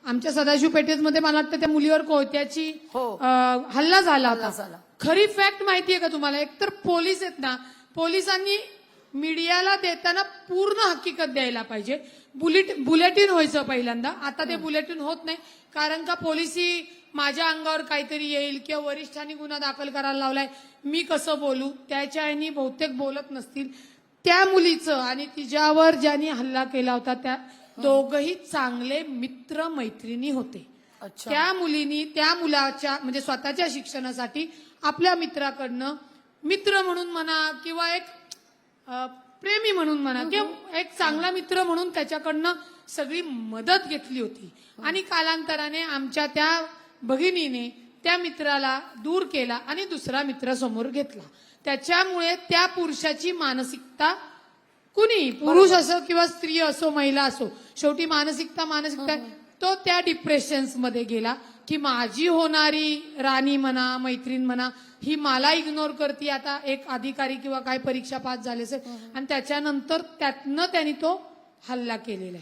आमच्या सदाशिव पेठेमध्ये मला वाटतं त्या मुलीवर कोयत्याची हल्ला झाला होता. खरी फॅक्ट माहितीये का तुम्हाला? एकतर पोलीस आहेत ना, पोलिसांनी मीडियाला देताना पूर्ण हकीकत द्यायला पाहिजे. बुलेटिन व्हायचं पहिल्यांदा. आता ते बुलेटिन होत नाही, कारण का पोलिसी माझ्या अंगावर काहीतरी येईल किंवा वरिष्ठांनी गुन्हा दाखल करायला लावलाय, मी कसं बोलू, त्याच्या ह्यानी बहुतेक बोलत नसतील. त्या मुलीचं आणि तिच्यावर ज्यांनी हल्ला केला होता त्या दोघही चांगले मित्र मैत्रिणी होते. त्या मुलीनी त्या मुलाच्या म्हणजे स्वतःच्या शिक्षणासाठी आपल्या मित्राकडनं, मित्र म्हणून म्हणा किंवा एक प्रेमी म्हणून म्हणा किंवा एक चांगला मित्र म्हणून त्याच्याकडनं सगळी मदत घेतली होती. आणि कालांतराने आमच्या त्या भगिनीने त्या मित्राला दूर केला आणि दुसरा मित्र समोर घेतला. त्याच्यामुळे त्या पुरुषाची मानसिकता, कुणी पुरुष असो किंवा स्त्री असो महिला असो, शेवटी मानसिकता तो त्या डिप्रेशन्स मध्ये गेला की माझी होणारी राणी म्हणा मैत्रीण म्हणा ही मला इग्नोर करते. आता एक अधिकारी किंवा काय परीक्षा पास झाले असेल आणि त्याच्यानंतर त्यातनं त्यांनी तो हल्ला केलेला आहे.